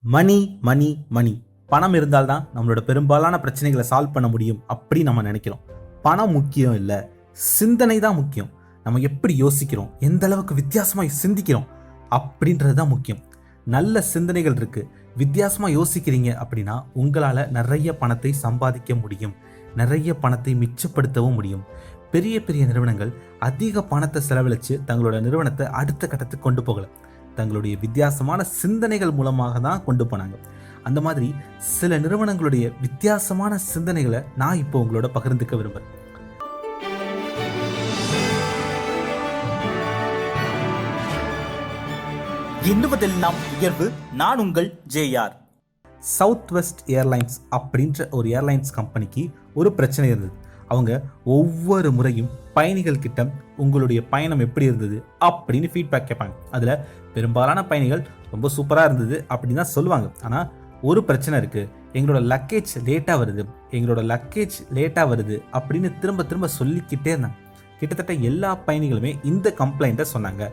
மணி மணி மணி பணம் இருந்தால்தான் நம்மளோட பெரும்பாலான பிரச்சனைகளை சால்வ் பண்ண முடியும் அப்படி நம்ம நினைக்கிறோம். பணம் முக்கியம் இல்லை, சிந்தனை தான் முக்கியம். நம்ம எப்படி யோசிக்கிறோம், எந்த அளவுக்கு வித்தியாசமாக சிந்திக்கிறோம் அப்படின்றது தான் முக்கியம். நல்ல சிந்தனைகள் இருக்கு, வித்தியாசமாக யோசிக்கிறீங்க அப்படின்னா உங்களால் நிறைய பணத்தை சம்பாதிக்க முடியும், நிறைய பணத்தை மிச்சப்படுத்தவும் முடியும். பெரிய பெரிய நிறுவனங்கள் அதிக பணத்தை செலவழித்து தங்களோட நிறுவனத்தை அடுத்த கட்டத்துக்கு கொண்டு போகல, தங்களுடைய வித்தியாசமான சிந்தனைகள் மூலமாக தான் கொண்டு போனாங்க. அந்த மாதிரி சில நிறுவனங்களுடைய வித்தியாசமான சிந்தனைகளை நான் இப்போ உங்களோட பகிர்ந்துக்க விரும்புகிறேன். எண்ணுவதெல்லாம் உயர்வு. நான் உங்கள் ஜேஆர். சவுத் வெஸ்ட் ஏர்லைன்ஸ் அப்படின்ற ஒரு ஏர்லைன்ஸ் கம்பெனிக்கு ஒரு பிரச்சனை இருந்தது. அவங்க ஒவ்வொரு முறையும் பயணிகள் கிட்ட உங்களுடைய பயணம் எப்படி இருந்தது அப்படின்னு ஃபீட்பேக் கேட்பாங்க. அதில் பெரும்பாலான பயணிகள் ரொம்ப சூப்பராக இருந்தது அப்படின்னு தான் சொல்லுவாங்க. ஆனால் ஒரு பிரச்சனை இருக்குது, எங்களோட லக்கேஜ் லேட்டாக வருது அப்படின்னு திரும்ப திரும்ப சொல்லிக்கிட்டே இருந்தாங்க. கிட்டத்தட்ட எல்லா பயணிகளுமே இந்த கம்ப்ளைண்ட்டை சொன்னாங்க.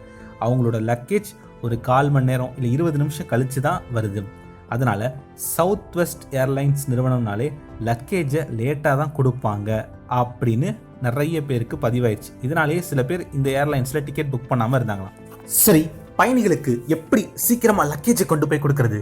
அவங்களோட லக்கேஜ் ஒரு 1/4 மணி நேரம் இல்லை 20 நிமிஷம் கழிச்சு தான் வருது. அதனால் சவுத் வெஸ்ட் ஏர்லைன்ஸ் நிறுவனம்னாலே லக்கேஜை லேட்டாக தான் கொடுப்பாங்க அப்படின்னு நிறைய பேருக்கு பதிவாயிடுச்சு. இதனாலேயே சில பேர் இந்த ஏர்லைன்ஸில் டிக்கெட் புக் பண்ணாமல் இருந்தாங்களாம். சரி, பயணிகளுக்கு எப்படி சீக்கிரமாக லக்கேஜை கொண்டு போய் கொடுக்கறது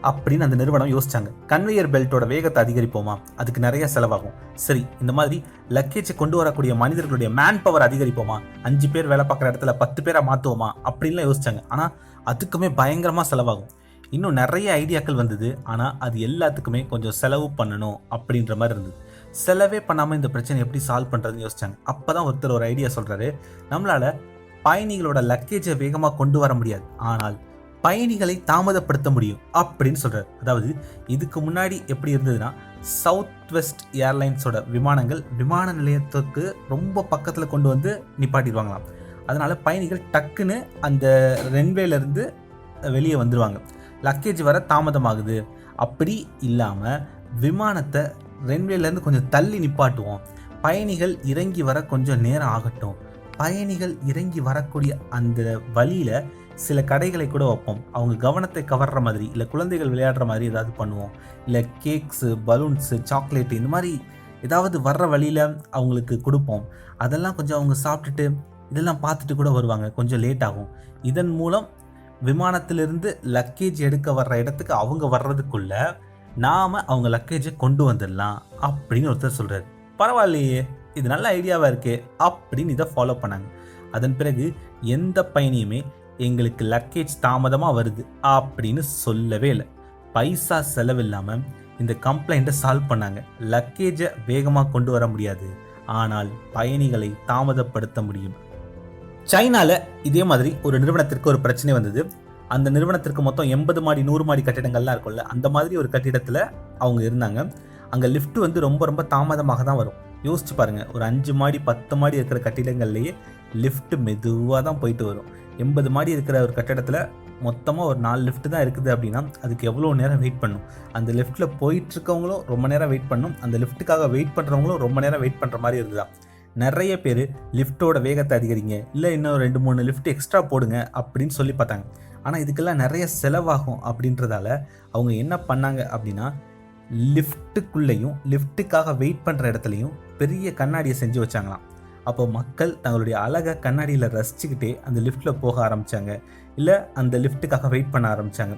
அப்படின்னு அந்த நிறுவனம் யோசிச்சாங்க. கன்வேயர் பெல்ட்டோட வேகத்தை அதிகரிப்போமா, அதுக்கு நிறைய செலவாகும். சரி, இந்த மாதிரி லக்கேஜை கொண்டு வரக்கூடிய மனிதர்களுடைய மேன் பவர் அதிகரிப்போமா, 5 பேர் வேலை பார்க்குற இடத்துல 10 பேரை மாற்றுவோமா அப்படின்லாம் யோசிச்சாங்க. ஆனால் அதுக்குமே பயங்கரமாக செலவாகும். இன்னும் நிறைய ஐடியாக்கள் வந்தது. ஆனால் அது எல்லாத்துக்குமே கொஞ்சம் செலவு பண்ணணும் அப்படின்ற மாதிரி இருந்தது. செலவே பண்ணாமல் இந்த பிரச்சனை எப்படி சால்வ் பண்ணுறதுன்னு யோசிச்சாங்க. அப்போ தான் ஒருத்தர் ஒரு ஐடியா சொல்கிறாரு, நம்மளால் பயணிகளோட லக்கேஜை வேகமாக கொண்டு வர முடியாது, ஆனால் பயணிகளை தாமதப்படுத்த முடியும் அப்படின்னு சொல்கிறார். அதாவது இதுக்கு முன்னாடி எப்படி இருந்ததுன்னா, சவுத் வெஸ்ட் ஏர்லைன்ஸோட விமானங்கள் விமான நிலையத்துக்கு ரொம்ப பக்கத்தில் கொண்டு வந்து நிப்பாட்டிடுவாங்களாம். அதனால் பயணிகள் டக்குன்னு அந்த ரன்வேலேருந்து வெளியே வந்துடுவாங்க, லக்கேஜ் வர தாமதமாகுது. அப்படி இல்லாமல் விமானத்தை ரன்வேலேருந்து கொஞ்சம் தள்ளி நிப்பாட்டுவோம், பயணிகள் இறங்கி வர கொஞ்சம் நேரம் ஆகட்டும், பயணிகள் இறங்கி வரக்கூடிய அந்த வழியில் சில கடைகளை கூட வைப்போம், அவங்க கவனத்தை கவர்ற மாதிரி, இல்லை குழந்தைகள் விளையாடுற மாதிரி ஏதாவது பண்ணுவோம், இல்லை கேக்ஸு, பலூன்ஸு, சாக்லேட்டு இந்த மாதிரி ஏதாவது வர்ற வழியில் அவங்களுக்கு கொடுப்போம். அதெல்லாம் கொஞ்சம் அவங்க சாப்பிட்டுட்டு இதெல்லாம் பார்த்துட்டு கூட வருவாங்க, கொஞ்சம் லேட் ஆகும். இதன் மூலம் விமானத்திலிருந்து லக்கேஜ் எடுக்க வர்ற இடத்துக்கு அவங்க வர்றதுக்குள்ள நாம் அவங்க லக்கேஜை கொண்டு வந்துடலாம் அப்படின்னு ஒருத்தர் சொல்கிறார். பரவாயில்லையே, இது நல்ல ஐடியாவாக இருக்கே அப்படின்னு இதை ஃபாலோ பண்ணாங்க. அதன் பிறகு எந்த பயணியுமே எங்களுக்கு லக்கேஜ் தாமதமாக வருது அப்படின்னு சொல்லவே இல்லை. பைசா செலவில்லாமல் இந்த கம்ப்ளைண்ட்டை சால்வ் பண்ணாங்க. லக்கேஜை வேகமாக கொண்டு வர முடியாது, ஆனால் பயணிகளை தாமதப்படுத்த முடியும். சைனாவில் இதே மாதிரி ஒரு நிறுவனத்திற்கு ஒரு பிரச்சனை வந்தது. அந்த நிறுவனத்திற்கு மொத்தம் 80 மாடி 100 மாடி கட்டிடங்கள்லாம் இருக்கும்ல, அந்த மாதிரி ஒரு கட்டிடத்தில் அவங்க இருந்தாங்க. அங்கே லிஃப்ட் வந்து ரொம்ப ரொம்ப தாமதமாக தான் வரும். யோசிச்சு பாருங்கள், ஒரு 5 மாடி 10 மாடி இருக்கிற கட்டிடங்கள்லேயே லிஃப்ட் மெதுவாக தான் போயிட்டு வரும். 80 மாடி இருக்கிற ஒரு கட்டிடத்தில் மொத்தமாக ஒரு 4 லிஃப்ட் தான் இருக்குது அப்படின்னா அதுக்கு எவ்வளோ நேரம் வெயிட் பண்ணும். அந்த லிஃப்ட்டில் போயிட்டுருக்கவங்களும் ரொம்ப நேரம் வெயிட் பண்ணணும், அந்த லிஃப்ட்டுக்காக வெயிட் பண்ணுறவங்களும் ரொம்ப நேரம் வெயிட் பண்ணுற மாதிரி இருக்குதா. நிறைய பேர் லிஃப்ட்டோட வேகத்தை அதிகரிங்க, இல்லை இன்னும் 2-3 லிஃப்ட் எக்ஸ்ட்ரா போடுங்க அப்படின்னு சொல்லி பார்த்தாங்க. ஆனால் இதுக்கெல்லாம் நிறைய செலவாகும் அப்படின்றதால அவங்க என்ன பண்ணாங்க அப்படின்னா, லிஃப்ட்டுக்குள்ளேயும் லிஃப்ட்டுக்காக வெயிட் பண்ணுற இடத்துலையும் பெரிய கண்ணாடியை செஞ்சு வச்சாங்களாம். அப்போ மக்கள் தங்களுடைய அழகை கண்ணாடியில் ரசிச்சுக்கிட்டே அந்த லிஃப்ட்டில் போக ஆரம்பித்தாங்க, இல்லை அந்த லிஃப்ட்டுக்காக வெயிட் பண்ண ஆரம்பித்தாங்க.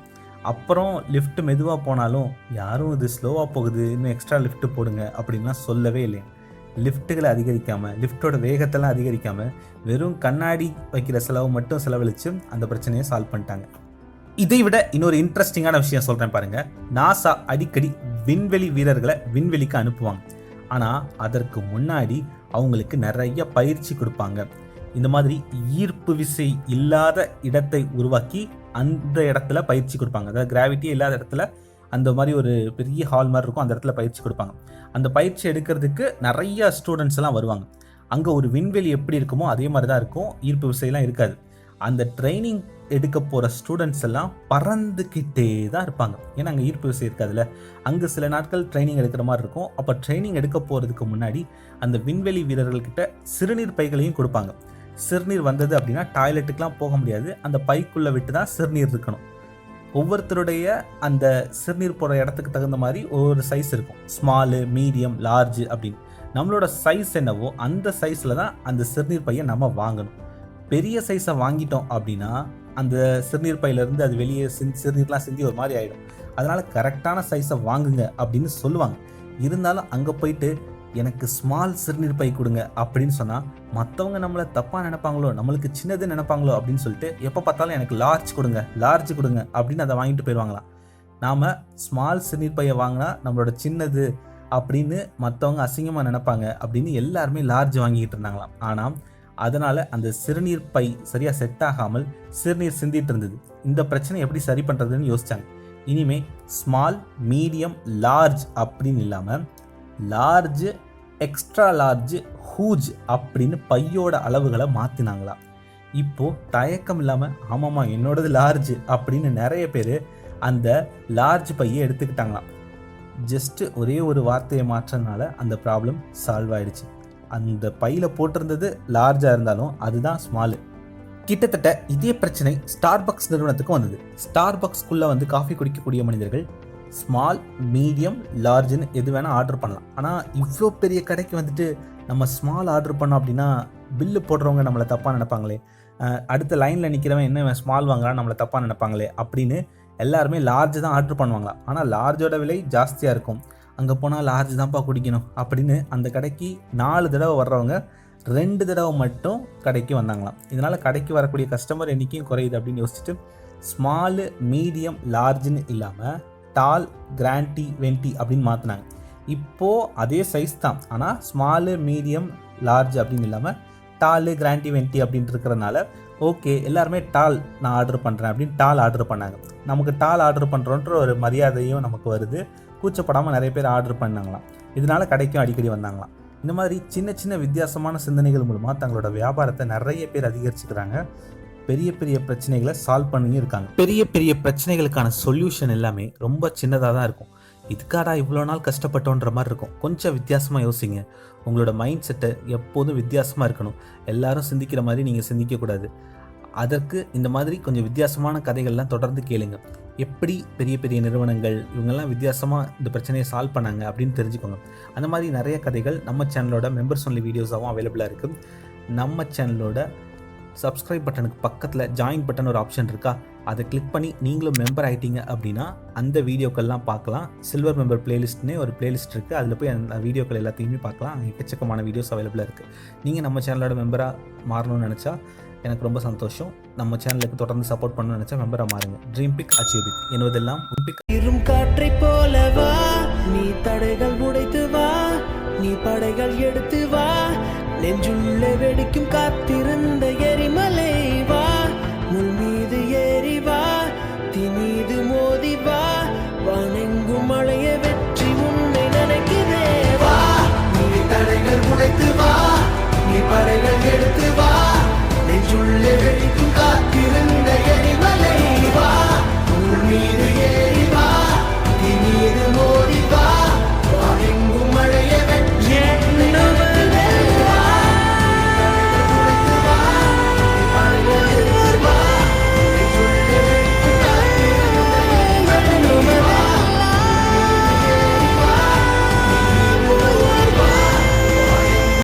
அப்புறம் லிஃப்ட் மெதுவாக போனாலும் யாரும் இது ஸ்லோவாக போகுது, இன்னும் எக்ஸ்ட்ரா லிஃப்ட்டு போடுங்க அப்படின்லாம் சொல்லவே இல்லை. லிஃப்ட்டுகளை அதிகரிக்காமல், லிஃப்ட்டோட வேகத்தெல்லாம் அதிகரிக்காமல் வெறும் கண்ணாடி வைக்கிற செலவு மட்டும் செலவழித்து அந்த பிரச்சனையை சால்வ் பண்ணிட்டாங்க. இதை விட இன்னொரு இன்ட்ரெஸ்டிங்கான விஷயம் சொல்கிறேன் பாருங்கள். நாசா அடிக்கடி விண்வெளி வீரர்களை விண்வெளிக்கு அனுப்புவாங்க. ஆனால் அதற்கு முன்னாடி அவங்களுக்கு நிறைய பயிற்சி கொடுப்பாங்க. இந்த மாதிரி ஈர்ப்பு விசை இல்லாத இடத்தை உருவாக்கி அந்த இடத்துல பயிற்சி கொடுப்பாங்க. அதாவது கிராவிட்டியே இல்லாத இடத்துல அந்த மாதிரி ஒரு பெரிய ஹால் மாதிரி இருக்கும், அந்த இடத்துல பயிற்சி கொடுப்பாங்க. அந்த பயிற்சி எடுக்கிறதுக்கு நிறைய ஸ்டூடெண்ட்ஸ் எல்லாம் வருவாங்க. அங்கே ஒரு விண்வெளி எப்படி இருக்குமோ அதே மாதிரி தான் இருக்கும், ஈர்ப்பு விசையெல்லாம் இருக்காது. அந்த ட்ரைனிங் எடுக்க போகிற ஸ்டூடெண்ட்ஸ் எல்லாம் பறந்துக்கிட்டே தான் இருப்பாங்க, ஏன்னா அங்கே ஈர்ப்பு விசை இருக்காதுல்ல. அங்கே சில நாட்கள் ட்ரைனிங் எடுக்கிற மாதிரி இருக்கும். அப்போ ட்ரைனிங் எடுக்க போகிறதுக்கு முன்னாடி அந்த விண்வெளி வீரர்கள்கிட்ட சிறுநீர் பைகளையும் கொடுப்பாங்க. சிறுநீர் வந்தது அப்படின்னா டாய்லெட்டுக்கெலாம் போக முடியாது, அந்த பைக்குள்ளே விட்டு தான் சிறுநீர் இருக்கணும். ஒவ்வொருத்தருடைய அந்த சிறுநீர் போகிற இடத்துக்கு தகுந்த மாதிரி ஒவ்வொரு சைஸ் இருக்கும். ஸ்மாலு, மீடியம், லார்ஜ் அப்படின்னு. நம்மளோட சைஸ் என்னவோ அந்த சைஸில் தான் அந்த சிறுநீர் பையை நம்ம வாங்கணும். பெரிய சைஸை வாங்கிட்டோம் அப்படின்னா அந்த சிறுநீர் பையிலேருந்து அது வெளியே சிறுநீர்லாம் சிந்தி ஒரு மாதிரி ஆகிடும். அதனால் கரெக்டான சைஸை வாங்குங்க அப்படின்னு சொல்லுவாங்க. இருந்தாலும் அங்கே போயிட்டு எனக்கு ஸ்மால் சிறுநீர் பை கொடுங்க அப்படின்னு சொன்னால் மற்றவங்க நம்மளை தப்பாக நினைப்பாங்களோ, நம்மளுக்கு சின்னது நினைப்பாங்களோ அப்படின்னு சொல்லிட்டு எப்போ பார்த்தாலும் எனக்கு லார்ஜ் கொடுங்க அப்படின்னு அதை வாங்கிட்டு போயிடுவாங்களாம். நாம் ஸ்மால் சிறுநீர் பையை வாங்கினா நம்மளோட சின்னது அப்படின்னு மற்றவங்க அசிங்கமாக நினைப்பாங்க அப்படின்னு எல்லாருமே லார்ஜ் வாங்கிக்கிட்டு இருந்தாங்களாம். ஆனால் அதனால் அந்த சிறுநீர் பை சரியாக செட் ஆகாமல் சிறுநீர் சிந்திட்டு இருந்தது. இந்த பிரச்சனை எப்படி சரி பண்ணுறதுன்னு யோசித்தாங்க. இனிமேல் ஸ்மால், மீடியம், லார்ஜ் அப்படின்னு இல்லாமல் லார்ஜ், எக்ஸ்ட்ரா லார்ஜ், ஹூஜ் அப்படின்னு பையோட அளவுகளை மாற்றினாங்களாம். இப்போது தயக்கம் இல்லாமல் ஆமாம்மா என்னோடது லார்ஜ் அப்படின்னு நிறைய பேர் அந்த லார்ஜ் பையை எடுத்துக்கிட்டாங்களாம். ஜஸ்ட்டு ஒரே ஒரு வார்த்தையை மாற்றனால அந்த ப்ராப்ளம் சால்வ் ஆயிடுச்சு. அந்த பையில் போட்டிருந்தது லார்ஜாக இருந்தாலும் அதுதான் ஸ்மாலு. கிட்டத்தட்ட இதே பிரச்சனை ஸ்டார்பக்ஸ் நிறுவனத்துக்கும் வந்தது. ஸ்டார்பக்ஸ்குள்ளே வந்து காஃபி குடிக்கக்கூடிய மனிதர்கள் ஸ்மால், மீடியம், லார்ஜ்னு எது வேணால் ஆர்டர் பண்ணலாம். ஆனால் இவ்வளோ பெரிய கடைக்கு வந்துட்டு நம்ம ஸ்மால் ஆர்டர் பண்ணோம் அப்படின்னா பில்லு போடுறவங்க நம்மளை தப்பாக நினைப்பாங்களே, அடுத்த லைனில் நிற்கிறவன் என்ன ஸ்மால் வாங்குறான் நம்மளை தப்பாக நினைப்பாங்களே அப்படின்னு எல்லாருமே லார்ஜ் தான் ஆர்டர் பண்ணுவாங்களா. ஆனால் லார்ஜோட விலை ஜாஸ்தியாக இருக்கும். அங்கே போனால் லார்ஜ் தான்ப்பா குடிக்கணும் அப்படின்னு அந்த கடைக்கு 4 தடவை வர்றவங்க 2 தடவை மட்டும் கடைக்கு வந்தாங்களாம். இதனால் கடைக்கு வரக்கூடிய கஸ்டமர் எண்ணிக்கையும் குறையுது அப்படின்னு யோசிச்சுட்டு ஸ்மாலு, மீடியம், லார்ஜ்னு இல்லாமல் டால், கிராண்டி, வெண்டி அப்படின்னு மாற்றினாங்க. இப்போது அதே சைஸ் தான், ஆனால் ஸ்மாலு, மீடியம், லார்ஜ் அப்படின்னு இல்லாமல் டாலு, கிராண்டி, வெண்டி அப்படின்ட்டு இருக்கிறதுனால ஓகே எல்லாருமே டால் நான் ஆர்டர் பண்ணுறேன் அப்படின்னு டால் ஆர்டர் பண்ணாங்க. நமக்கு டால் ஆர்டர் பண்ணுறோன்ற ஒரு மரியாதையும் நமக்கு வருது. கூச்சப்படாமல் நிறைய பேர் ஆர்டர் பண்ணாங்களாம். இதனால் கடைக்கும் அடிக்கடி வந்தாங்களாம். இந்த மாதிரி சின்ன சின்ன வித்தியாசமான சிந்தனைகள் மூலமாக தங்களோட வியாபாரத்தை நிறைய பேர் அதிகரிச்சுக்கிறாங்க. பெரிய பெரிய பிரச்சனைகளை சால்வ் பண்ணியும் இருக்காங்க. பெரிய பெரிய பிரச்சனைகளுக்கான சொல்யூஷன் எல்லாமே ரொம்ப சின்னதாக தான் இருக்கும். இதுக்காடா இவ்வளோ நாள் கஷ்டப்பட்டோன்ற மாதிரி இருக்கும். கொஞ்சம் வித்தியாசமாக யோசிங்க. உங்களோட மைண்ட் செட்டை எப்போதும் வித்தியாசமாக இருக்கணும். எல்லாரும் சிந்திக்கிற மாதிரி நீங்கள் சிந்திக்கக்கூடாது. அதற்கு இந்த மாதிரி கொஞ்சம் வித்தியாசமான கதைகள்லாம் தொடர்ந்து கேளுங்க. எப்படி பெரிய பெரிய நிறுவனங்கள் இவங்கெல்லாம் வித்தியாசமாக இந்த பிரச்சனையை சால்வ் பண்ணாங்க அப்படின்னு தெரிஞ்சுக்கோங்க. அந்த மாதிரி நிறைய கதைகள் நம்ம சேனலோட மெம்பர்ஸ் ஒன்லி வீடியோஸாகவும் அவைலபிளாக இருக்குது. நம்ம சேனலோட சப்ஸ்கிரைப் பட்டனுக்கு பக்கத்தில் ஜாயின் பட்டன் ஒரு ஆப்ஷன் இருக்கா, அதை கிளிக் பண்ணி நீங்களும் மெம்பர் ஆகிட்டீங்க அப்படின்னா அந்த வீடியோக்கள்லாம் பார்க்கலாம். சில்வர் மெம்பர் பிளேலிஸ்ட்னே ஒரு பிளேலிஸ்ட் இருக்குது. அதில் போய் அந்த வீடியோக்கள் எல்லாத்தையுமே பார்க்கலாம். எக்கச்சக்கமான வீடியோஸ் அவைலபிளாக இருக்குது. நீங்கள் நம்ம சேனலோட மெம்பராக மாறணும்னு நினச்சா எனக்கு ரொம்ப சந்தோஷம். நம்ம சேனலுக்கு தொடர்ந்து சப்போர்ட் பண்ணணும்னு நினச்சா மெம்பராக மாறுங்க. ட்ரீம் பிக் அச்சீவ் பிக் என்பதெல்லாம் இரும் காற்றை போலவா நீ தடைகள் உடைத்து வா, நீ படைகள் எடுத்து வா, நெஞ்சுள்ளே வெடிக்கும் காத்திருந்த எரிமலை